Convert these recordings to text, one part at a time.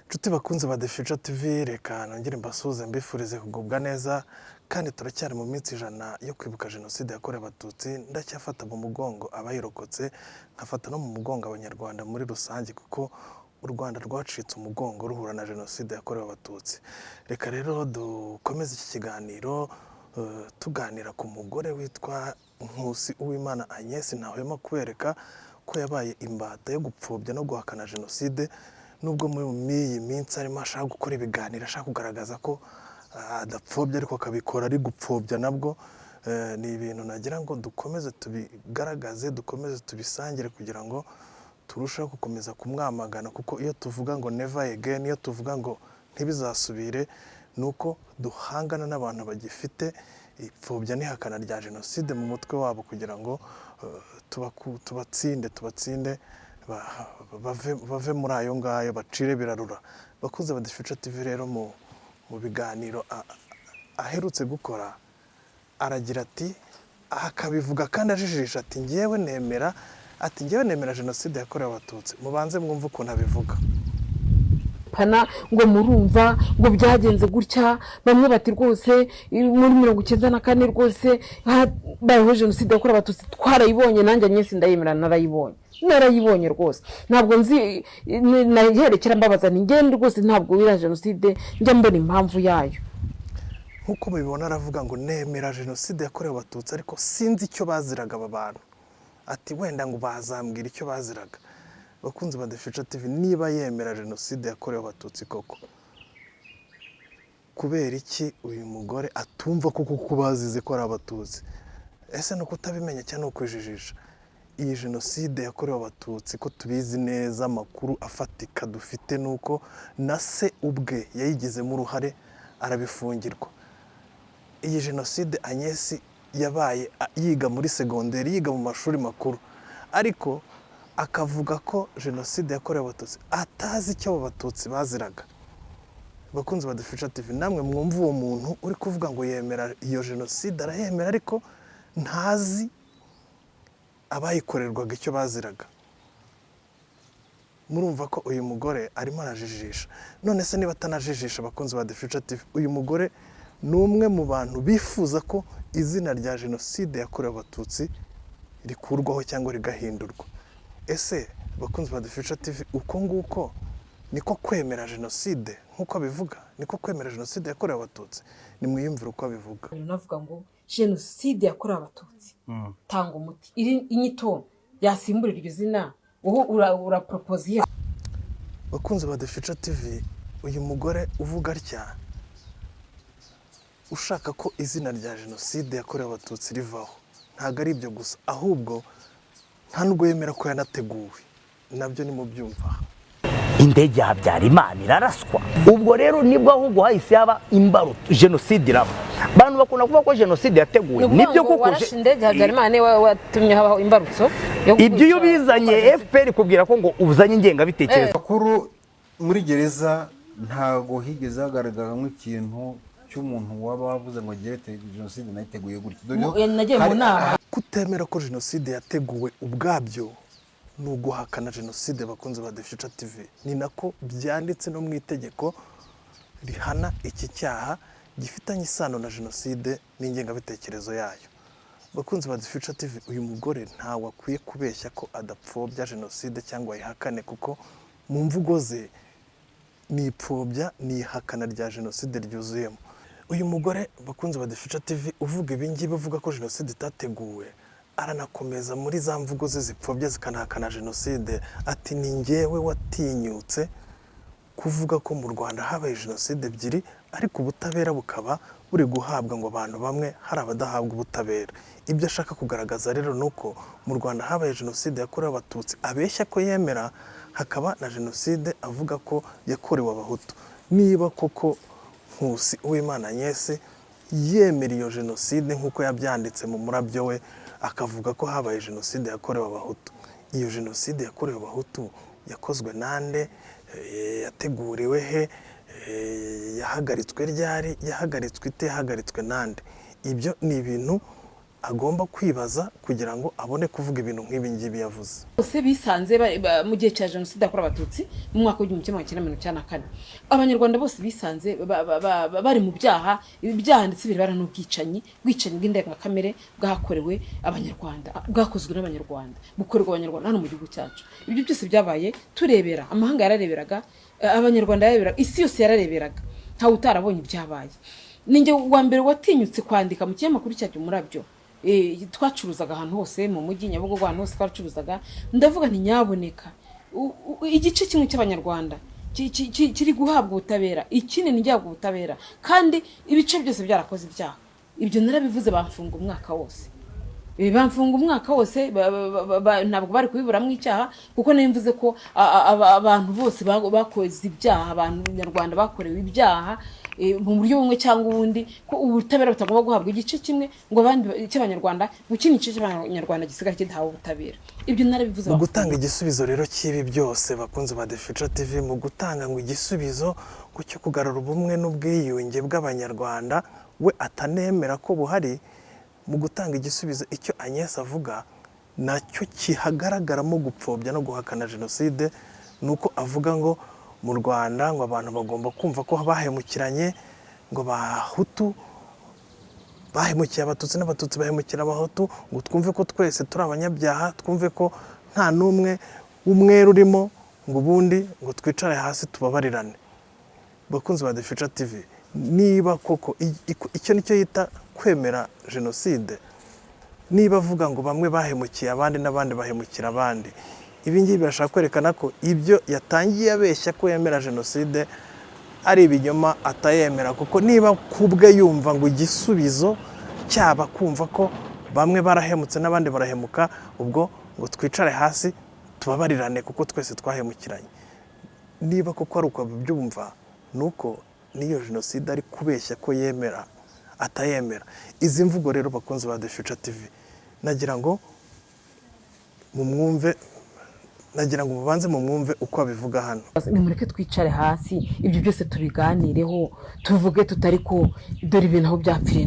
Nshuti bakunze ba The Future TV, reka nongere mbasuhuze mbifurize kugubwa neza kandi turacyari mu minsi 100 yo kwibuka Jenoside yakorewe Abatutsi. Ndacyafata mu mugongo abayirokotse, nkafata no mu mugongo abanyarwanda muri rusange, kuko u Rwanda rwacitse umugongo ruhura na Jenoside yakorewe Abatutsi. Reka rero dukomeze iki kiganiro tuganira ku mugore witwa Nkusi Uwimana Agnes. Ntahwema kubereka ko yabaye imbata yo gupfobya no guhakana Jenoside, nubwo muri iyi minsi arimo ashaka gukora ibiganiro, ashaka kugaragaza ko adapfobya ariko akabikora ari gupfobya nabwo. Ni ibintu nagira ngo dukomeze tubigaragaze, dukomeze tubisangire kugira ngo turusheho gukomeza kumwamagana, kuko iyo tuvuga ngo never again, iyo tuvuga ngo ntibizasubire, nuko duhangana n'abantu bagifite ipfobya n'ihakana rya Jenoside mu mutwe wabo, kugira ngo tubatsinde bave muri ayo ngayo, bacire birarura. Bakunze ba The Future TV rero mu biganiro aherutse gukora, aragira ati, akabivuga kandi ajijisha ati ngewe nemera Jenoside yakorewe Abatutsi. Mubanze mwumve ukuntu abivuga. Pana ngo murumva ngo byagenze gutya, bamwe bati rwose muri 1994 rwose bayeho Jenoside yakorewe Abatutsi twarayibonye, nanjye Agnes ndayemera, narayibonye rwose. Ntabwo nzi naherekera mbabaza ni ngende rwose, ntabwo wira Jenoside njya mbona impamvu yayo. Nkuko mubibona aravuga ngo nemera Jenoside yakorewe Abatutsi, ariko sinzi icyo baziraga aba bantu. Ati wenda ngo bazambwira icyo baziraga. Bakunze ba The Future TV, niba yemera Jenoside yakorewe Abatutsi koko, kubera iki uyu mugore atumva kuko bazize ko ari Abatutsi? Ese no kutabimenya cyane ukwijijisha? Iyi Jenoside yakorewe Abatutsi ko tubizi neza, amakuru afatika dufite nuko na se ubwe yayigizemo uruhare, arabifungirwa. Iyi Jenoside Agnes yabaye yiga muri segonderi, yiga mu mashuri makuru, ariko akavuga ko Jenoside yakorewe Abatutsi atazi icyo abo Batutsi baziraga. Bakunze ba The Future TV, namwe mwumva uwo muntu uri kuvuga ngo yemera iyo Jenoside, arayemera ariko ntazi abayikorerwaga icyo baziraga. Murumva ko uyu mugore arimo arajijisha. None se niba atanajijisha, bakunze ba The Future TV, uyu mugore ni umwe mu bantu bifuza ko izina rya Jenoside yakorewe Abatutsi rikurwaho cyangwa rigahindurwa. Ese bakunze ba The Future TV, uko nguko niko kwemera Jenoside nkuko abivuga? Niko kwemera Jenoside yakorewe Abatutsi? Nimwiyumvire uko abivuga. Navuga ngo Jenoside yakorewe Abatutsi tanga umuti, iri inyito yasimburira iryo zina ura propose. Bakunze ba The Future TV, uyu mugore uvuga atya, ushaka ko izina rya Jenoside yakorewe Abatutsi rivaho, ntago ari ibyo gusa, ahubwo nta nubwo yemera ko yanateguwe. Nabyo ni mu byumva. Indege ya Habyarimana iraraswa, ubwo rero nibwo ahubwo hahise yaba imbaruto Jenoside iraba. Bantu bakunda kuvuga ko Jenoside yateguwe, nibyo kuko indege ya Habyarimana watumye habaho imbarutso. Ibyo iyo bizanye FPR kubwira ko ngo ubuzanye ingengabitekerezo. Makuru muri gereza ntago higeze hagaragara nk'ikintu cy'umuntu waba wavuze ngo Jenoside nayiteguye gutya. Nagiye mu nama. Kutemera ko Jenoside yateguwe ubwabyo ni uguhakana Jenoside. Bakunze ba The Future TV, ni nako byanditse no mu itegeko rihana iki cyaha gifitanye isano na Jenoside n'ingengabitekerezo yayo. Bakunze ba The Future TV, uyu mugore ntawe akwiye kubeshya ko adapfobya Jenoside cyangwa ayihakane, kuko mu mvugo ze ni ipfobya ni ihakana rya Jenoside ryuzuyemo. Uyu mugore bakunze ba The Future TV uvuga ibingibi, uvuga ko Jenoside itateguwe, aranakomeza muri za mvugo ze zipfobya zikanahakana Jenoside. Ati ni ngewe watinyutse kuvuga ko mu Rwanda habaye Jenoside ebyiri, ariko ubutabera bukaba buri guhabwa ngo abantu bamwe, hari abadahabwa ubutabera. Ibyo ashaka kugaragaza rero nuko mu Rwanda habaye Jenoside yakorewe Abatutsi, abeshya ko yemera, hakaba na Jenoside avuga ko yakorewe Abahutu. Niba koko Nkusi Uwimana Agnes yemera iyo Jenoside nkuko yabyanditse mu murabyo we, akavuga ko habaye Jenoside yakorewe Abahutu, iyo Jenoside yakorewe Abahutu yakozwe nande? Yateguriwe he? Yahagaritswe ryari? Yahagaritswe ite? Yahagaritswe nande? Ibyo ni ibintu agomba kwibaza kugira ngo abone kuvuga ibintu nk'ibi ngibi yavuze. bose bisanze mu gihe cya jenoside yakorewe abatutsi mu mwaka w'igihumbi kimwe magana cyenda mirongo icyenda na kane, abanyarwanda bose bisanze bari mu byaha, ibyaha ndetse birebana n'ubwicanyi bw'indengakamere bwakorewe abanyarwanda, bwakozwe n'abanyarwanda, bukorerwa abanyarwanda hano mu gihugu cyacu. Ibyo byose byabaye turebera, amahanga yarareberaga, abanyarwanda yarareberaga, isi yose yarareberaga, ntawe utarabonye ibyabaye. Ninjye wa mbere watinyutse kwandika mu kinyamakuru cyacu Umurabyo, twacuruzaga ahantu hose mu mujyi Nyabugogo, ahantu hose twacuruzaga, ndavuga nti nyaboneka igice kimwe cy'abanyarwanda kiri guhabwa ubutabera, ikinini gihabwa ubutabera, kandi ibice byose byarakoze ibyaha. Ibyo narabivuze, bamfunga umwaka wose, ntabwo bari kubiburamo icyaha, kuko nimvuze ko abantu bose bakoze ibyaha, abantu nyarwanda bakorewe ibyaha mu buryo bumwe cyangwa ubundi, ko ubutabera butagomba guhabwa igice kimwe ngo abandi cy'abanyarwanda, ikindi gice cy'abanyarwanda gisigara kidahawe ubutabera. Ibyo narabivuze. Mu gutanga igisubizo rero cy'ibi byose bakunze ba The Future TV, mu gutanga ngo igisubizo cyo kugarura ubumwe n'ubwiyunge bw'abanyarwanda, we atanemera ko buhari. Mu gutanga igisubizo, icyo Agnes avuga nacyo kihagaragaramo gupfobya no guhakana jenoside, nuko avuga ngo mu Rwanda ngo abantu bagomba kumva ko bahemukiranye, ngo Bahutu bahemukiye Abatutsi n'Abatutsi bahemukira Abahutu, ngo twumve ko twese turi abanyabyaha, twumve ko nta n'umwe w'umwere urimo, ngo ubundi ngo twicare hasi tubabarirane. Bakunzi ba The Future TV, niba koko icyo nicyo yita kwemera jenoside, niba avuga ngo bamwe bahemukiye abandi n'abandi bahemukira abandi, ibi ngibi birashaka kwerekana ko ibyo yatangiye abeshya ko yemera jenoside ari ibinyoma, atayemera. Kuko niba kubwe yumva ngo igisubizo cyaba kumva ko bamwe barahemutse n'abandi barahemuka, ubwo ngo twicare hasi tubabarirane kuko twese twahemukiranye, niba koko ari uko byumva, nuko niyo jenoside ari kubeshya ko yemera atayemera. Izi mvugo rero bakunze ba The Future TV, nagira ngo mubanze mumwumve uko abivuga hano. Nimureke twicare hasi, ibyo byose tubiganireho, tuvuge tutari ko dore ibintu aho byapfire,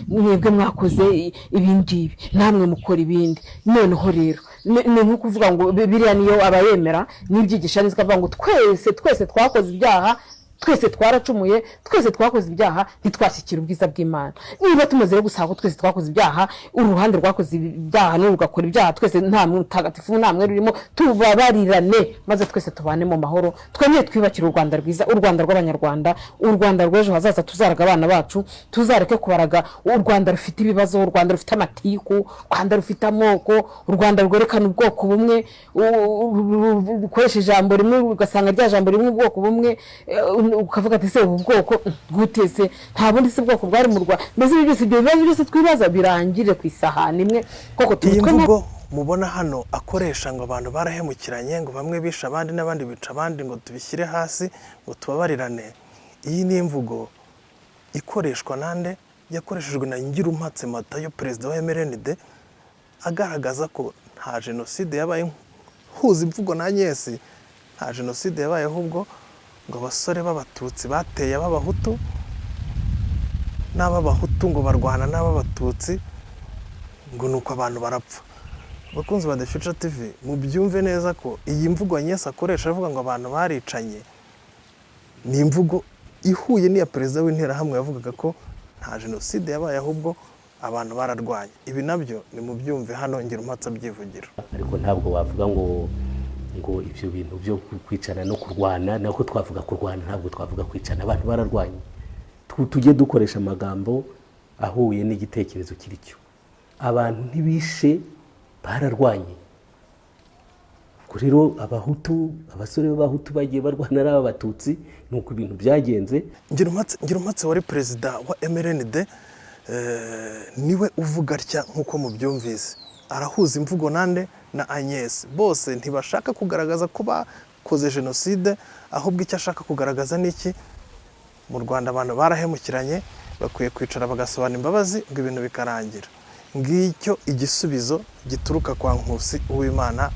mwebwe mwakoze ibi ngibi, namwe mukora ibindi. Noneho rero ni nko kuvuga ngo biriya niyo abayemera n'ibyigisha neza, kavuga ngo twese twakoze ibyaha, twese twaracumuye, twese twakoze ibyaha, ntitwashyikira ubwiza bw'Imana. Niba tumaze gusaba ko twese twakoze ibyaha, uruhande rwakoze ibyaha n'urugakora ibyaha, twese nta mutagatifu nta mwe rurimo, tubabarirane maze twese tubane mu mahoro, twemeye twibakira u Rwanda rwiza, u Rwanda rw'abanyarwanda, u Rwanda rw'ejo hazaza tuzaraga abana bacu, tuzareke kubaraga u Rwanda rufite ibibazo, u Rwanda rufite amatiku, u Rwanda rufite amoko, u Rwanda rwerekana ubwoko bumwe, ukoresha ijambo rimwe ugasanga rya jambo rimwe ubwoko bumwe, ukavuga ati se ubu bwoko gutese nta bundi se bwoko bwari mu Rwanda. Mbese ibyo bibazo byose twibaza birangire ku isahani imwe. Koko iyi mvugo mubona hano akoresha ngo abantu barahemukiranye, ngo bamwe bisha abandi n'abandi bica abandi, ngo tubishyire hasi, ngo tubabarirane, iyi ni imvugo ikoreshwa nande? Yakoreshejwe na Ngirumpatse Matayo, perezida wa MRND, agaragaza ko nta jenoside yabaye. Huza imvugo na Agnes, nta jenoside yabaye, ahubwo ngo abasore b'Abatutsi bateye ab'Abahutu, n'ab'Abahutu ngo barwana n'ab'Abatutsi, ngo nuko abantu barapfa. Bakunzi ba The Future TV, mubyumve neza ko iyi mvugo Agnes akoresha avuga ngo abantu baricanye, ni imvugo ihuye n'iya perezida w'Interahamwe yavugaga ko nta jenoside yabaye, ahubwo abantu bararwanye. Ibi nabyo ni mubyumve hano Ngirumpatse abyivugira. Ariko ntabwo wavuga ngo ibyo bintu byo kwicana no kurwana, nako twavuga kurwana, ntabwo twavuga kwicana. Abantu bararwanye, tujye dukoresha amagambo ahuye n'igitekerezo kiri cyo. Abantu ntibishe, bararwanye. Ubwo rero Abahutu, abasore b'Abahutu bagiye barwana n'Abatutsi, nuko ibintu byagenze. Ngirumpatse wari perezida wa MRND, niwe uvuga atya nk'uko mubyumvise. Arahuza imvugo nande na Agnes, bose ntibashaka kugaragaza ko bakoze jenoside, ahubwo icyo ashaka kugaragaza n'iki? Mu Rwanda abantu barahemukiranye, bakwiye kwicara bagasobanura imbabazi, ngo ibintu bikarangira. Ngicyo igisubizo gituruka kwa Nkusi Uwimana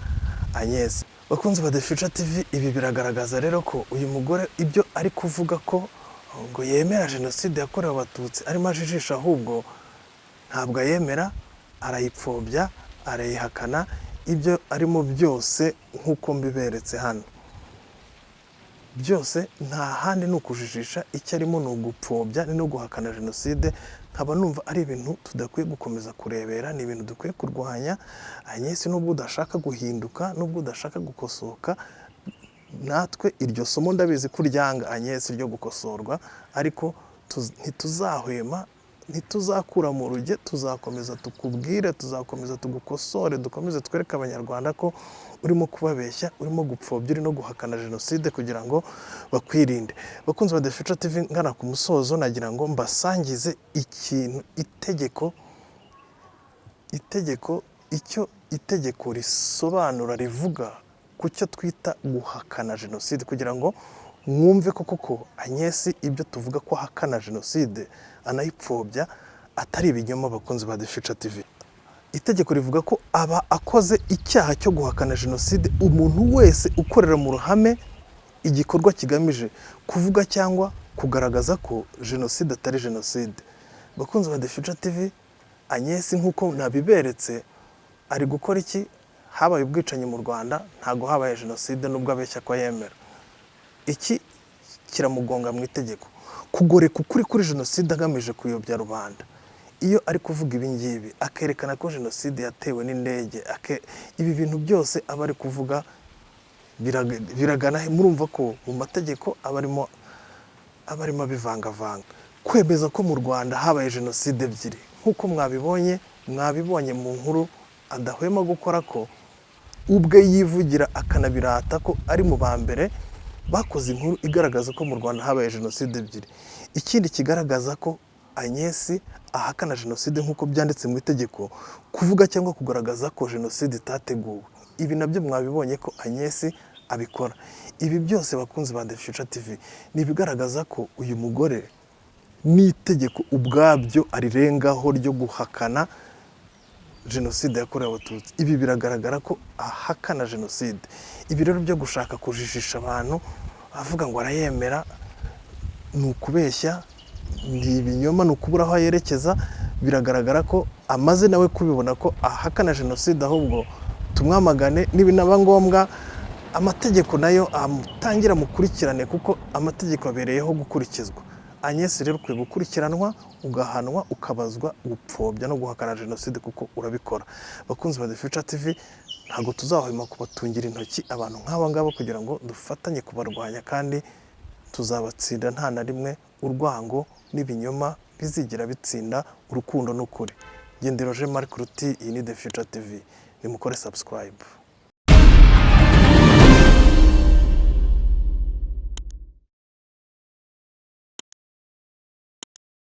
Agnes. Bakunze ba The Future TV, ibi biragaragaza rero ko uyu mugore ibyo ari kuvuga ko ngo yemera jenoside yakorewe Abatutsi arimo ajijisha, ahubwo ntabwo ayemera, arayipfobya arayihakana, ibyo arimo byose nk'uko mbiberetse hano byose nta handi ni ukujijisha, icyo arimo ni ugupfobya ni no guhakana jenoside. nkaba numva ari ibintu tudakwiye gukomeza kurebera, ni ibintu dukwiye kurwanya. Agnes nubwo udashaka guhinduka, nubwo udashaka gukosoka, natwe iryo somo ndabizi ko uryanga Agnes ryo gukosorwa, ariko ntituzahwema, ntituzakura mu ruge, tuzakomeza tukubwire, tuzakomeza tugukosore, dukomeze twereke abanyarwanda ko urimo kubabeshya, urimo gupfobya, uri no guhakana jenoside kugira ngo bakwirinde. Bakunzi ba The Future TV, ngana ku musozo nagira ngo mbasangize ikintu icyo itegeko risobanura, rivuga ku cyo twita guhakana jenoside, kugira ngo mwumve ko koko Agnes ibyo tuvuga ko ahakana jenoside anayipfobya atari ibinyoma. Bakunzi ba The Future TV, itegeko rivuga ko aba akoze icyaha cyo guhakana jenoside umuntu wese ukorera mu ruhame igikorwa kigamije kuvuga cyangwa kugaragaza ko jenoside atari jenoside. Bakunzi ba The Future TV, Agnes nk'uko nabiberetse ari gukora iki? Habaye ubwicanyi mu Rwanda, ntago habaye jenoside nubwo abeshya ko yemera. Iki kiramugonga mu itegeko, kugoreka ukuri kuri jenoside agamije kuyobya rubanda. Iyo ari kuvuga ibi ngibi akerekana ko jenoside yatewe n'indege, ibi bintu byose aba ari kuvuga biragana, murumva ko mu mategeko aba arimo abivangavanga. Kwemeza ko mu Rwanda habaye jenoside ebyiri nk'uko mwabibonye mu nkuru adahwema gukora, ko ubwe yivugira akanabirata ko ari mu ba mbere bakoze inkuru igaragaza ko mu Rwanda habaye jenoside ebyiri. Ikindi kigaragaza ko Agnes ahakana jenoside nk'uko byanditse mu itegeko, kuvuga cyangwa kugaragaza ko jenoside itateguwe. Ibi nabyo mwabibonye ko Agnes abikora. Ibi byose bakunzi ba The Future TV ni ibigaragaza ko uyu mugore n'itegeko ubwabyo arirengaho ryo guhakana jenoside yakorewe Abatutsi. Ibi biragaragara ko ahakana jenoside. Ibi rero byo gushaka kujijisha abantu avuga ngo arayemera, ni ukubeshya, ni ibinyoma, ni ukubura aho yerekeza. Biragaragara ko amaze nawe kubibona ko ahakana jenoside, ahubwo tumwamagane, n'ibinaba ngombwa amategeko nayo amutangira mukurikirane, kuko amategeko abereyeho gukurikizwa. Agnes rero ukwiye gukurikiranwa, ugahanwa, ukabazwa gupfobya no guhakana jenoside kuko urabikora. Bakunzi ba The Future TV, ntabwo tuzahwema kubatungira intoki abantu nk'aba ngaba kugira ngo dufatanye kubarwanya, kandi tuzabatsinda nta na rimwe urwango n'ibinyoma bizigira bitsinda urukundo n'ukuri. Gendero Jean Marc Ruti, iyi ni The Future TV, nimukore subscribe.